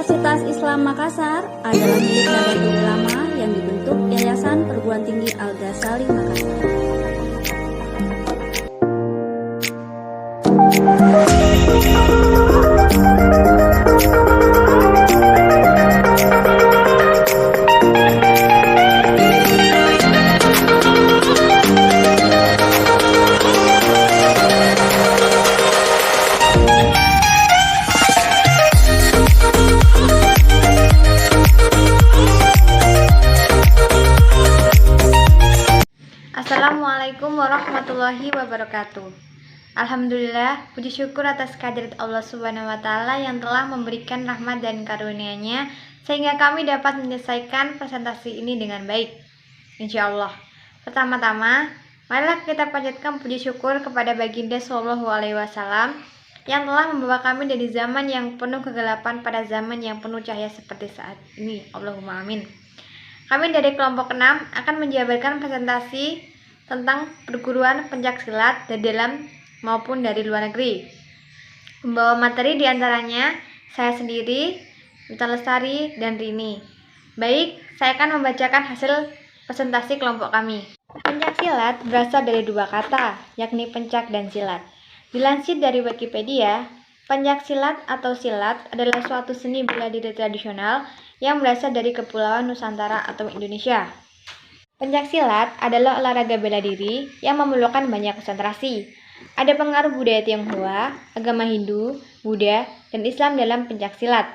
Universitas Islam Makassar adalah milik Nahdlatul Ulama yang dibentuk Yayasan Perguruan Tinggi Al-Ghazali Makassar. Assalamualaikum warahmatullahi wabarakatuh. Alhamdulillah, puji syukur atas kehadirat Allah Subhanahu wa Ta'ala yang telah memberikan rahmat dan karunia-Nya sehingga kami dapat menyelesaikan presentasi ini dengan baik, insya Allah. Pertama-tama, marilah kita panjatkan puji syukur kepada Baginda Sallallahu Alaihi Wasallam yang telah membawa kami dari zaman yang penuh kegelapan pada zaman yang penuh cahaya seperti saat ini. Allahumma amin. Kami dari kelompok 6 akan menjabarkan presentasi tentang perguruan pencaksilat dari dalam maupun dari luar negeri. Membawa materi diantaranya saya sendiri, Mita Lestari, dan Rini. Baik, saya akan membacakan hasil presentasi kelompok kami. Pencaksilat berasal dari dua kata, yakni pencak dan silat. Dilansir dari Wikipedia, pencaksilat atau silat adalah suatu seni bela diri tradisional yang berasal dari Kepulauan Nusantara atau Indonesia. Pencaksilat adalah olahraga bela diri yang memerlukan banyak konsentrasi. Ada pengaruh budaya Tionghoa, agama Hindu, Buddha, dan Islam dalam pencaksilat.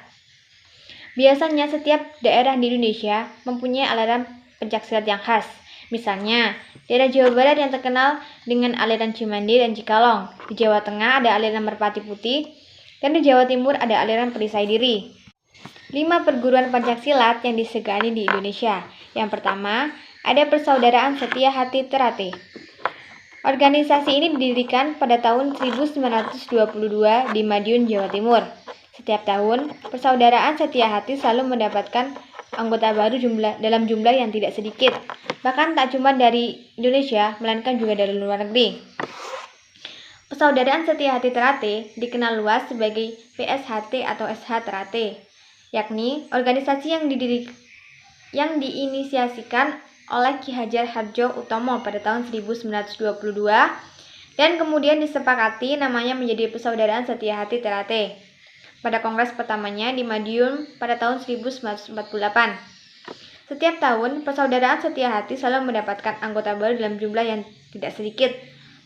Biasanya setiap daerah di Indonesia mempunyai aliran pencaksilat yang khas. Misalnya, daerah Jawa Barat yang terkenal dengan aliran Cimande dan Cikalong. Di Jawa Tengah ada aliran Merpati Putih, dan di Jawa Timur ada aliran Perisai Diri. 5 perguruan pencaksilat yang disegani di Indonesia. Yang pertama, ada Persaudaraan Setia Hati Ternate. Organisasi ini didirikan pada tahun 1922 di Madiun, Jawa Timur. Setiap tahun, Persaudaraan Setia Hati selalu mendapatkan anggota baru dalam jumlah yang tidak sedikit. Bahkan tak cuma dari Indonesia, melainkan juga dari luar negeri. Persaudaraan Setia Hati Ternate dikenal luas sebagai PSHT atau SH Ternate, yakni organisasi yang diinisiasikan oleh Ki Hajar Hardjo Utomo pada tahun 1922 dan kemudian disepakati namanya menjadi Persaudaraan Setia Hati Ternate pada kongres pertamanya di Madiun pada tahun 1948. Setiap tahun, Persaudaraan Setia Hati selalu mendapatkan anggota baru dalam jumlah yang tidak sedikit,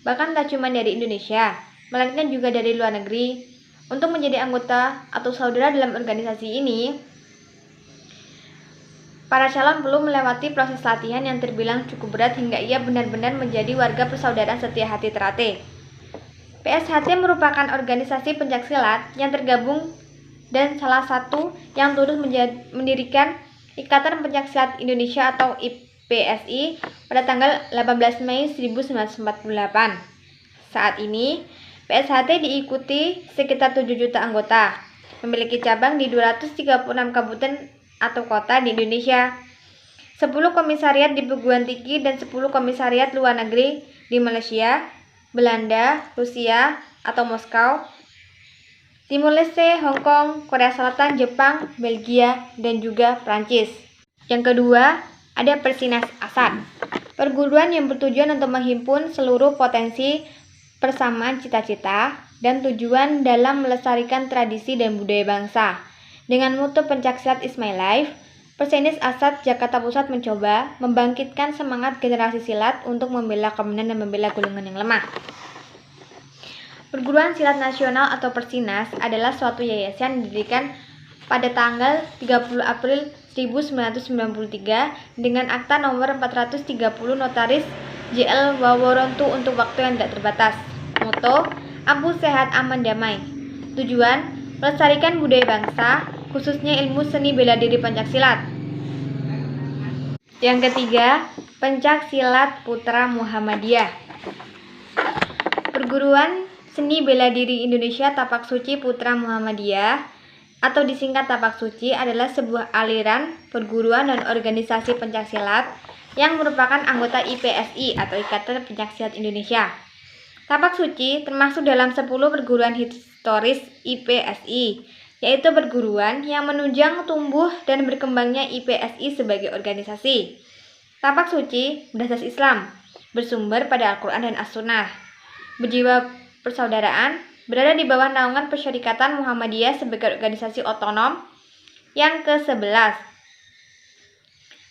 bahkan tak cuma dari Indonesia, melainkan juga dari luar negeri. Untuk menjadi anggota atau saudara dalam organisasi ini, para calon perlu melewati proses latihan yang terbilang cukup berat hingga ia benar-benar menjadi warga Persaudaraan Setia Hati Ternate. PSHT merupakan organisasi pencaksilat yang tergabung dan salah satu yang turut mendirikan Ikatan Pencaksilat Indonesia atau IPSI pada tanggal 18 Mei 1948. Saat ini, PSHT diikuti sekitar 7 juta anggota, memiliki cabang di 236 kabupaten atau kota di Indonesia, 10 komisariat di perguruan tinggi dan 10 komisariat luar negeri di Malaysia, Belanda, Rusia atau Moskow, Timur Leste, Hong Kong, Korea Selatan, Jepang, Belgia, dan juga Prancis. Yang kedua, ada Persinas Asad, perguruan yang bertujuan untuk menghimpun seluruh potensi persamaan cita-cita dan tujuan dalam melestarikan tradisi dan budaya bangsa. Dengan moto pencaksilat is my life, Persinas Asad Jakarta Pusat mencoba membangkitkan semangat generasi silat untuk membela kebenaran dan membela golongan yang lemah. Perguruan Silat Nasional atau Persinas adalah suatu yayasan yang didirikan pada tanggal 30 April 1993 dengan akta nomor 430 notaris JL Waworontu untuk waktu yang tidak terbatas. Moto, Ampuh Sehat Aman Damai. Tujuan, melestarikan budaya bangsa, khususnya ilmu seni bela diri pencaksilat. Yang ketiga, Pencaksilat Putra Muhammadiyah. Perguruan Seni Bela Diri Indonesia Tapak Suci Putra Muhammadiyah atau disingkat Tapak Suci adalah sebuah aliran, perguruan, dan organisasi pencaksilat yang merupakan anggota IPSI atau Ikatan Pencaksilat Indonesia. Tapak Suci termasuk dalam 10 perguruan historis IPSI yaitu perguruan yang menunjang tumbuh dan berkembangnya IPSI sebagai organisasi. Tapak suci berasas Islam, bersumber pada Al-Quran dan As-Sunnah. Berjiwa persaudaraan, berada di bawah naungan Persyarikatan Muhammadiyah sebagai organisasi otonom. Yang ke-11,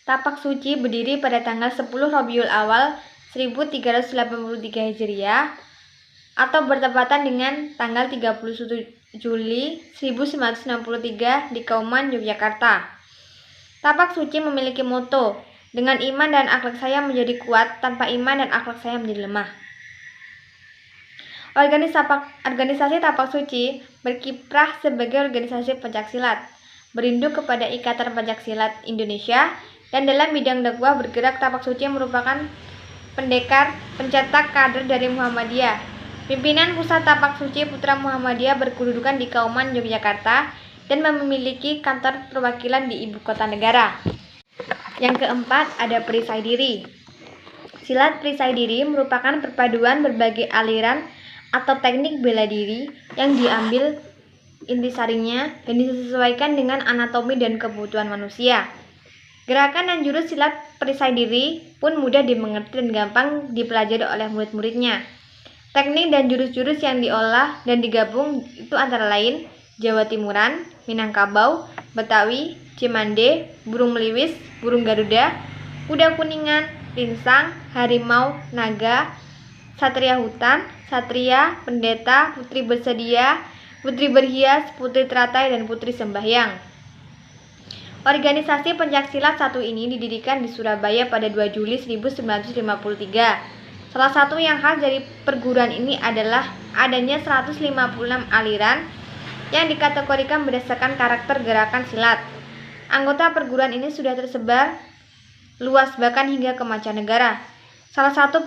Tapak suci berdiri pada tanggal 10 Rabiul Awal 1383 Hijriah atau bertepatan dengan tanggal 31 Juli 1963 di Kauman, Yogyakarta. Tapak suci memiliki moto, dengan iman dan akhlak saya menjadi kuat, tanpa iman dan akhlak saya menjadi lemah. Organisasi Tapak Suci berkiprah sebagai organisasi pencaksilat, berinduk kepada Ikatan Pencaksilat Indonesia, dan dalam bidang dakwah bergerak. Tapak Suci merupakan pendekar, pencetak kader dari Muhammadiyah. Pimpinan Pusat Tapak Suci Putra Muhammadiyah berkedudukan di Kauman, Yogyakarta, dan memiliki kantor perwakilan di ibu kota negara. Yang keempat, ada perisai diri. Silat perisai diri merupakan perpaduan berbagai aliran atau teknik bela diri yang diambil intisarinya dan disesuaikan dengan anatomi dan kebutuhan manusia. Gerakan dan jurus silat perisai diri pun mudah dimengerti dan gampang dipelajari oleh murid-muridnya. Teknik dan jurus-jurus yang diolah dan digabung itu antara lain Jawa Timuran, Minangkabau, Betawi, Cimande, burung meliwis, burung garuda, kuda kuningan, linsang, harimau, naga, satria hutan, satria, pendeta, putri bersedia, putri berhias, putri teratai, dan putri sembahyang. Organisasi pencaksilat satu ini didirikan di Surabaya pada 2 Juli 1953. Salah satu yang khas dari perguruan ini adalah adanya 156 aliran yang dikategorikan berdasarkan karakter gerakan silat. Anggota perguruan ini sudah tersebar luas bahkan hingga ke mancanegara. Salah satu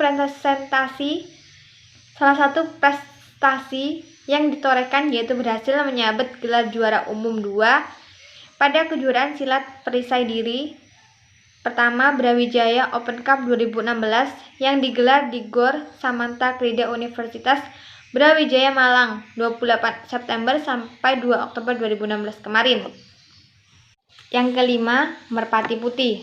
prestasi yang ditorehkan yaitu berhasil menyabet gelar juara umum 2 pada kejuaraan silat perisai diri pertama Brawijaya Open Cup 2016 yang digelar di Gor Samanta Krida Universitas Brawijaya Malang 28 September sampai 2 Oktober 2016 kemarin. Yang kelima, merpati putih.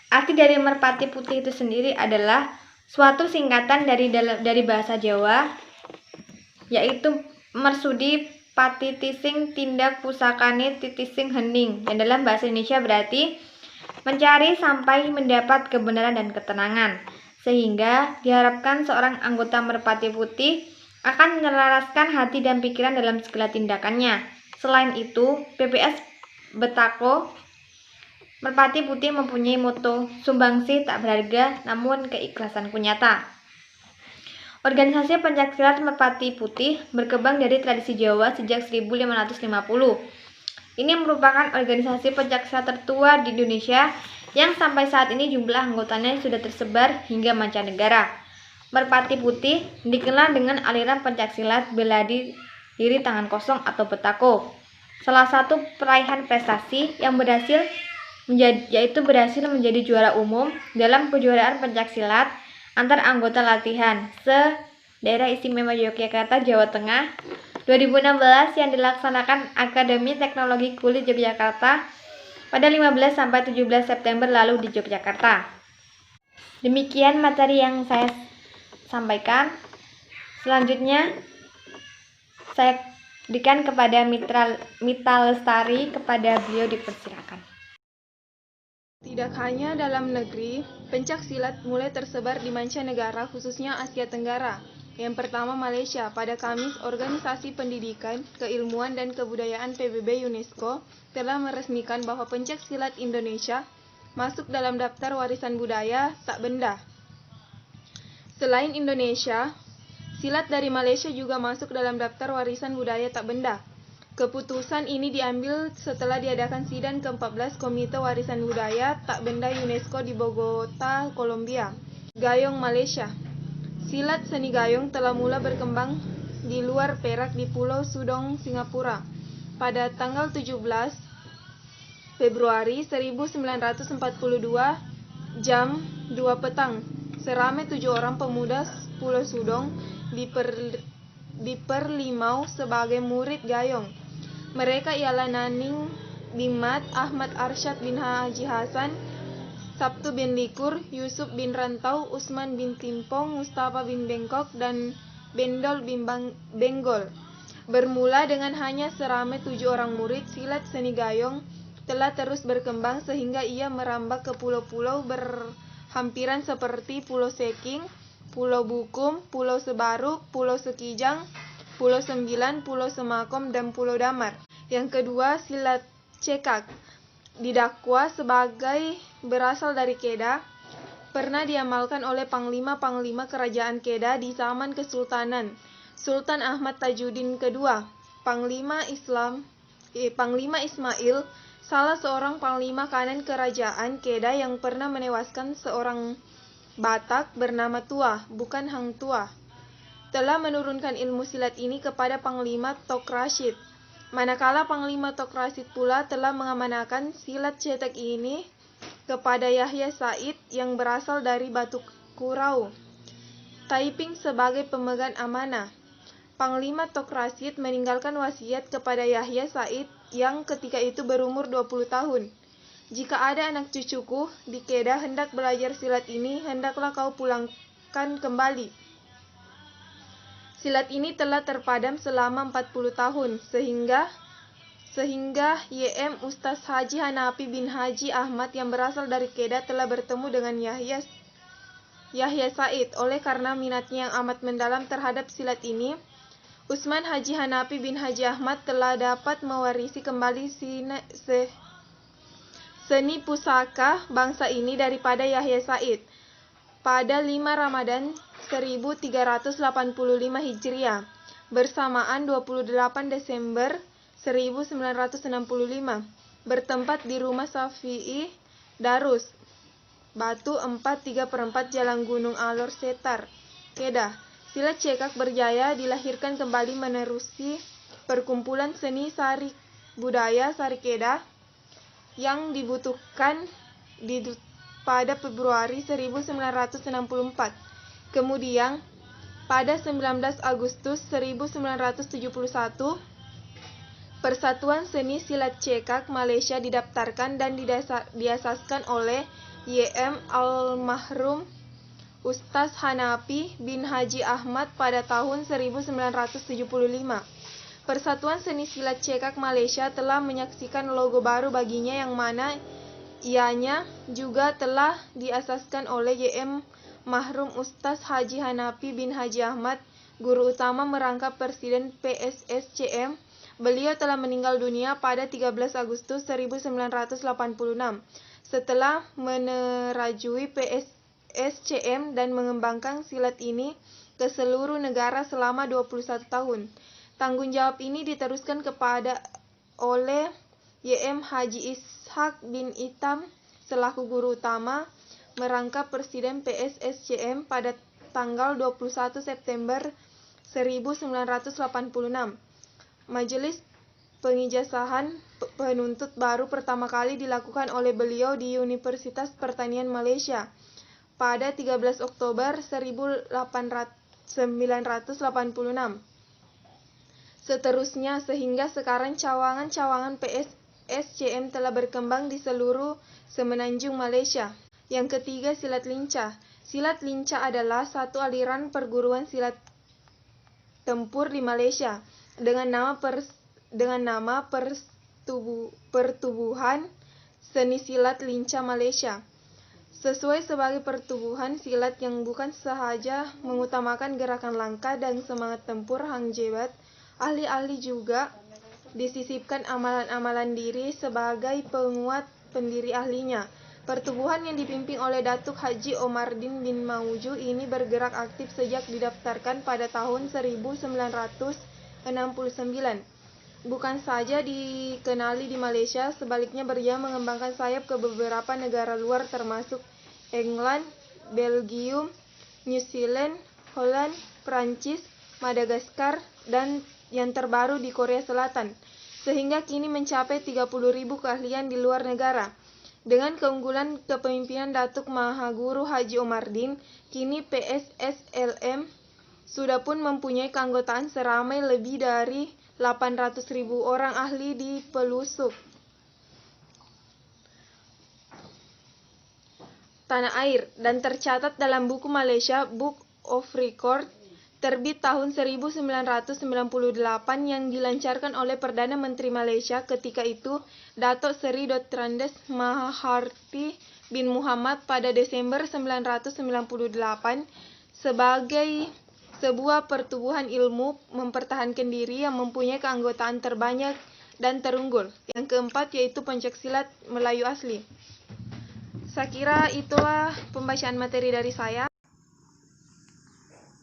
Arti dari merpati putih itu sendiri adalah suatu singkatan dari bahasa Jawa, yaitu mersudi pati tising tindak pusakane titising hening, yang dalam bahasa Indonesia berarti mencari sampai mendapat kebenaran dan ketenangan, sehingga diharapkan seorang anggota merpati putih akan menyelaraskan hati dan pikiran dalam segala tindakannya. Selain itu, PPS Betako Merpati Putih mempunyai moto sumbangsih tak berharga namun keikhlasanku nyata. Organisasi pencaksilat Merpati Putih berkembang dari tradisi Jawa sejak 1550. Ini merupakan organisasi pencaksilat tertua di Indonesia yang sampai saat ini jumlah anggotanya sudah tersebar hingga mancanegara. Merpati Putih dikenal dengan aliran pencaksilat bela diri tangan kosong atau Betako. Salah satu peraihan prestasi yang berhasil menjadi juara umum dalam kejuaraan pencaksilat antar anggota latihan se-Daerah Istimewa Yogyakarta, Jawa Tengah 2016 yang dilaksanakan Akademi Teknologi Kulit Yogyakarta pada 15 sampai 17 September lalu di Yogyakarta. Demikian materi yang saya sampaikan. Selanjutnya saya berikan kepada Mita Lestari, kepada beliau dipersilakan. Tidak hanya dalam negeri, pencak silat mulai tersebar di mancanegara khususnya Asia Tenggara. Yang pertama Malaysia, pada Kamis Organisasi Pendidikan, Keilmuan dan Kebudayaan PBB UNESCO telah meresmikan bahwa pencak silat Indonesia masuk dalam daftar warisan budaya tak benda. Selain Indonesia, silat dari Malaysia juga masuk dalam daftar warisan budaya tak benda. Keputusan ini diambil setelah diadakan sidang ke-14 Komite Warisan Budaya Tak Benda UNESCO di Bogota, Kolombia. Gayong Malaysia. Silat seni gayong telah mula berkembang di luar Perak di Pulau Sudong, Singapura. Pada tanggal 17 Februari 1942 jam 2 petang, seramai 7 orang pemuda Pulau Sudong diperlimau sebagai murid Gayong. Mereka ialah Naning bin Mat, Ahmad Arsyad bin Haji Hasan, Sabtu bin Likur, Yusuf bin Rantau, Usman bin Timpong, Mustafa bin Bengkok, dan Bendol bin Benggol. Bermula dengan hanya seramai 7 orang murid, silat seni Gayong telah terus berkembang sehingga ia merambah ke pulau-pulau berhampiran seperti Pulau Seking, Pulau Bukum, Pulau Sebaruk, Pulau Sekijang, Pulau Sembilan, Pulau Semakom, dan Pulau Damar. Yang kedua, silat cekak didakwa sebagai berasal dari Kedah, pernah diamalkan oleh panglima-panglima kerajaan Kedah di zaman Kesultanan Sultan Ahmad Tajuddin II, Panglima Ismail, salah seorang panglima kanan kerajaan Kedah yang pernah menewaskan seorang Batak bernama Tuah, bukan Hang Tuah, telah menurunkan ilmu silat ini kepada Panglima Tok Rashid. Manakala Panglima Tok Rashid pula telah mengamanahkan silat cetak ini kepada Yahya Said yang berasal dari Batu Kurau, Taiping sebagai pemegang amanah. Panglima Tok Rashid meninggalkan wasiat kepada Yahya Said yang ketika itu berumur 20 tahun. Jika ada anak cucuku di Kedah hendak belajar silat ini, hendaklah kau pulangkan kembali. Silat ini telah terpadam selama 40 tahun, sehingga YM Ustaz Haji Hanafi bin Haji Ahmad yang berasal dari Kedah telah bertemu dengan Yahya Said. Oleh karena minatnya yang amat mendalam terhadap silat ini, Usman Haji Hanafi bin Haji Ahmad telah dapat mewarisi kembali seni pusaka bangsa ini daripada Yahya Said. Pada 5 Ramadan 1385 Hijriah, bersamaan 28 Desember 1965, bertempat di rumah Syafi'i Darus, Batu 4/3/4 Jalan Gunung Alor Setar, Kedah. Silat cekak berjaya dilahirkan kembali menerusi perkumpulan seni sari budaya Sari Kedah yang dibutuhkan pada Februari 1964. Kemudian, pada 19 Agustus 1971, Persatuan Seni Silat Cekak Malaysia didaftarkan dan diasaskan oleh YM Almarhum Ustaz Hanafi bin Haji Ahmad pada tahun 1975. Persatuan Seni Silat Cekak Malaysia telah menyaksikan logo baru baginya yang mana ianya juga telah diasaskan oleh YM Mahrum Ustaz Haji Hanafi bin Haji Ahmad, guru utama merangkap Presiden PSSCM. Beliau telah meninggal dunia pada 13 Agustus 1986 setelah menerajui PSSCM dan mengembangkan silat ini ke seluruh negara selama 21 tahun. Tanggung jawab ini diteruskan oleh YM Haji Ishak bin Itam selaku guru utama merangkap Presiden PSSCM pada tanggal 21 September 1986. Majelis pengijazahan penuntut baru pertama kali dilakukan oleh beliau di Universitas Pertanian Malaysia pada 13 Oktober 1986. Seterusnya, sehingga sekarang cawangan-cawangan PSSCM telah berkembang di seluruh semenanjung Malaysia. Yang ketiga, silat lincah. Silat lincah adalah satu aliran perguruan silat tempur di Malaysia dengan nama Pertubuhan Seni Silat Lincah Malaysia. Sesuai sebagai pertubuhan silat yang bukan sahaja mengutamakan gerakan langkah dan semangat tempur hang jebat, ahli-ahli juga disisipkan amalan-amalan diri sebagai penguat pendiri ahlinya. Pertubuhan yang dipimpin oleh Datuk Haji Omardin bin Mauju ini bergerak aktif sejak didaftarkan pada tahun 1969. Bukan saja dikenali di Malaysia, sebaliknya berjaya mengembangkan sayap ke beberapa negara luar termasuk England, Belgium, New Zealand, Holland, Prancis, Madagaskar, dan yang terbaru di Korea Selatan, sehingga kini mencapai 30.000 keahlian di luar negara. Dengan keunggulan kepemimpinan Datuk Mahaguru Haji Omardin, kini PSSLM sudah pun mempunyai keanggotaan seramai lebih dari 800.000 orang ahli di pelosok tanah air dan tercatat dalam buku Malaysia Book of Record terbit tahun 1998 yang dilancarkan oleh Perdana Menteri Malaysia ketika itu, Datuk Seri Dr. Andes Mahathir bin Mohamad pada Desember 1998 sebagai sebuah pertubuhan ilmu mempertahankan diri yang mempunyai keanggotaan terbanyak dan terunggul. Yang keempat yaitu pencaksilat Melayu asli. Saya kira itulah pembacaan materi dari saya.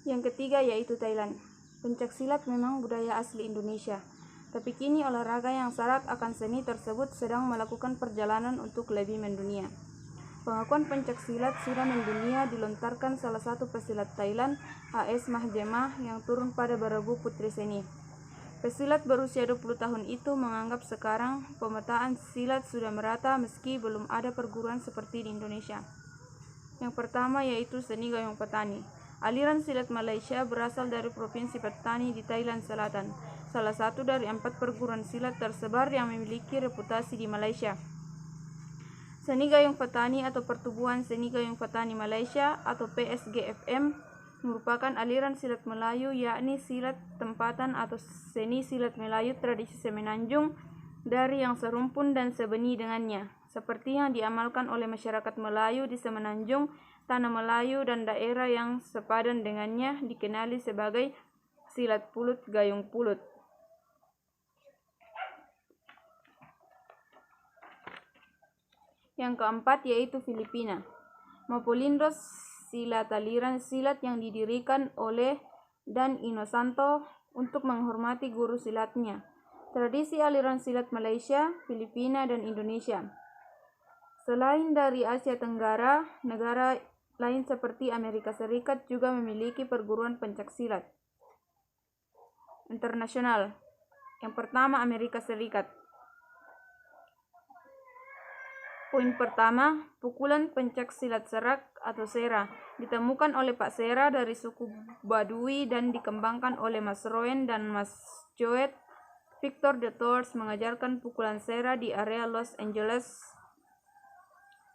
Yang ketiga yaitu Thailand. Pencaksilat memang budaya asli Indonesia, tapi kini olahraga yang syarat akan seni tersebut sedang melakukan perjalanan untuk lebih mendunia. Pengakuan pencaksilat sudah mendunia dilontarkan salah satu pesilat Thailand, AS Mahjemah, yang turun pada Barabu Putri Seni. Pesilat berusia 20 tahun itu menganggap sekarang pemetaan silat sudah merata meski belum ada perguruan seperti di Indonesia. Yang pertama yaitu seni gayung petani. Aliran silat Malaysia berasal dari Provinsi Patani di Thailand Selatan, salah satu dari 4 perguruan silat tersebar yang memiliki reputasi di Malaysia. Seni gayung petani atau Pertubuhan Seni Gayung Petani Malaysia atau PSGFM merupakan aliran silat Melayu, yakni silat tempatan atau seni silat Melayu tradisi Semenanjung dari yang serumpun dan sebeni dengannya, seperti yang diamalkan oleh masyarakat Melayu di Semenanjung, Tanah Melayu, dan daerah yang sepadan dengannya dikenali sebagai silat pulut gayung pulut. Yang keempat yaitu Filipina. Mapolindo silat aliran silat yang didirikan oleh Dan Inosanto untuk menghormati guru silatnya. Tradisi aliran silat Malaysia, Filipina, dan Indonesia. Selain dari Asia Tenggara, negara lain seperti Amerika Serikat juga memiliki perguruan pencaksilat internasional. Yang pertama, Amerika Serikat. Poin pertama, pukulan pencaksilat serak atau sera ditemukan oleh Pak Sera dari suku Badui dan dikembangkan oleh Mas Roen dan Mas Joet. Victor de Tours mengajarkan pukulan sera di area Los Angeles.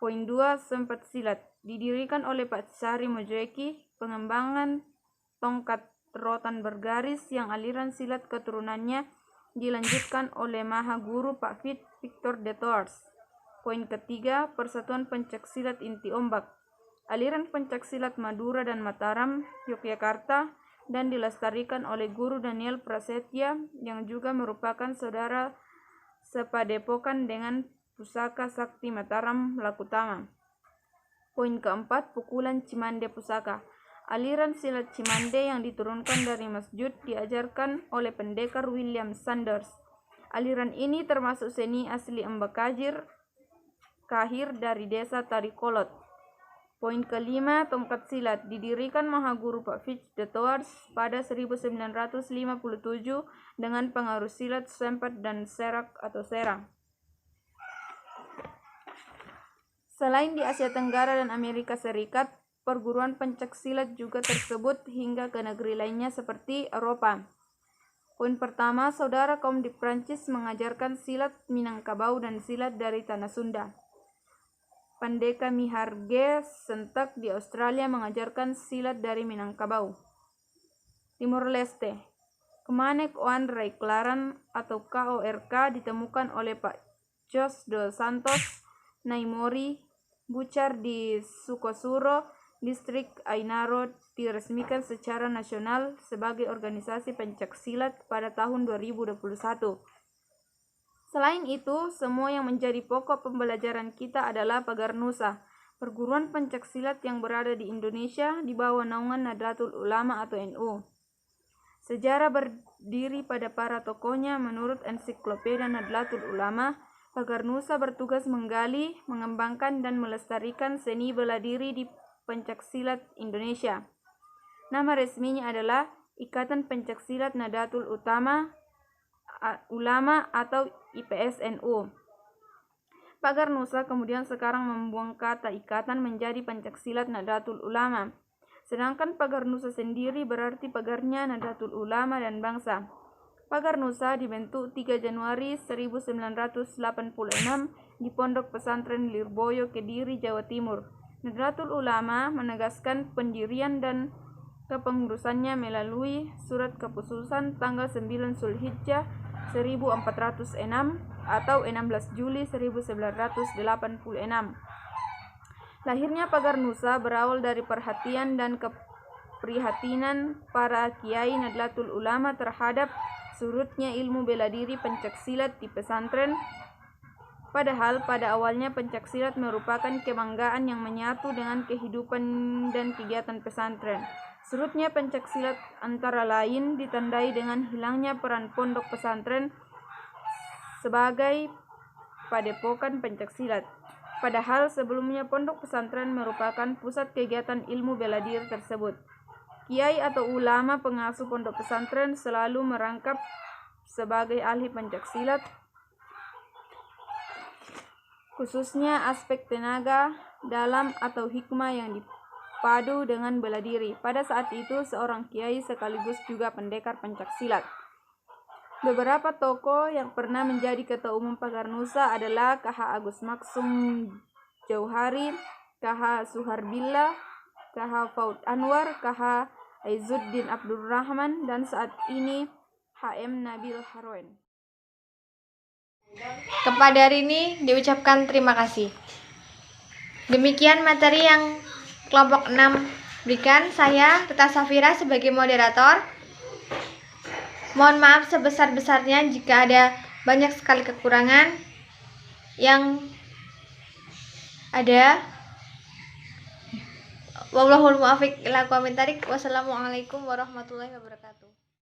Poin 2, sempat silat didirikan oleh Pak Sari Mojeki, pengembangan tongkat rotan bergaris yang aliran silat keturunannya dilanjutkan oleh Maha Guru Pak Victor de Tours. Poin ketiga, Persatuan Pencaksilat Inti Ombak, aliran pencaksilat Madura dan Mataram, Yogyakarta, dan dilestarikan oleh Guru Daniel Prasetya yang juga merupakan saudara sepadepokan dengan Pusaka Sakti Mataram Lakutama. Poin keempat, pukulan Cimande Pusaka, aliran silat Cimande yang diturunkan dari Mas Jud diajarkan oleh pendekar William Sanders. Aliran ini termasuk seni asli Embakajir Kahir dari desa Tarikolot. Poin kelima, tongkat silat didirikan Maha Guru Pak Fitz de Tours pada 1957 dengan pengaruh silat sempat dan serak atau sera. Selain di Asia Tenggara dan Amerika Serikat, perguruan pencaksilat juga tersebut hingga ke negeri lainnya seperti Eropa. Poin pertama, saudara kaum di Prancis mengajarkan silat Minangkabau dan silat dari Tanah Sunda. Pandeka Miharge Sentak di Australia mengajarkan silat dari Minangkabau. Timor Leste, Kemanek Oan Raiklaran atau KORK ditemukan oleh Pak Jos dos Santos Naimori Bucar di Sukosuro, distrik Ainaro, diresmikan secara nasional sebagai organisasi pencaksilat pada tahun 2021. Selain itu, semua yang menjadi pokok pembelajaran kita adalah Pagar Nusa, perguruan pencaksilat yang berada di Indonesia di bawah naungan Nahdlatul Ulama atau NU. Sejarah berdiri pada para tokohnya. Menurut ensiklopedia Nahdlatul Ulama, Pagar Nusa bertugas menggali, mengembangkan, dan melestarikan seni bela diri di pencaksilat Indonesia. Nama resminya adalah Ikatan Pencaksilat Nahdlatul Ulama atau IPSNU. Pagar Nusa kemudian sekarang membuang kata ikatan menjadi Pencaksilat Nahdlatul Ulama. Sedangkan Pagar Nusa sendiri berarti pagarnya Nahdlatul Ulama dan Bangsa. Pagar Nusa dibentuk 3 Januari 1986 di Pondok Pesantren Lirboyo, Kediri, Jawa Timur. Nahdlatul Ulama menegaskan pendirian dan kepengurusannya melalui Surat Keputusan tanggal 9 Zulhijjah 1406 atau 16 Juli 1986. Lahirnya Pagar Nusa berawal dari perhatian dan keprihatinan para kiai Nahdlatul Ulama terhadap surutnya ilmu bela diri pencaksilat di pesantren. Padahal pada awalnya pencaksilat merupakan kebanggaan yang menyatu dengan kehidupan dan kegiatan pesantren. Surutnya pencaksilat antara lain ditandai dengan hilangnya peran pondok pesantren sebagai padepokan pencaksilat. Padahal sebelumnya pondok pesantren merupakan pusat kegiatan ilmu bela diri tersebut. Kiai atau ulama pengasuh pondok pesantren selalu merangkap sebagai ahli pencaksilat, khususnya aspek tenaga dalam atau hikmah yang dipadu dengan bela diri. Pada saat itu seorang kiai sekaligus juga pendekar pencaksilat. Beberapa tokoh yang pernah menjadi ketua umum Pagar Nusa adalah KH Agus Maksum Jauhari, KH Suharbillah, KH Faud Anwar, KH Aizuddin Abdurrahman, dan saat ini HM Nabil Harwen. Kepada Rini diucapkan terima kasih. Demikian materi yang kelompok 6 berikan. Saya Rita Safira sebagai moderator. Mohon maaf sebesar-besarnya jika ada banyak sekali kekurangan yang ada. Wallahul muwaffiq ila aqwamit thoriq. Wassalamualaikum warahmatullahi wabarakatuh.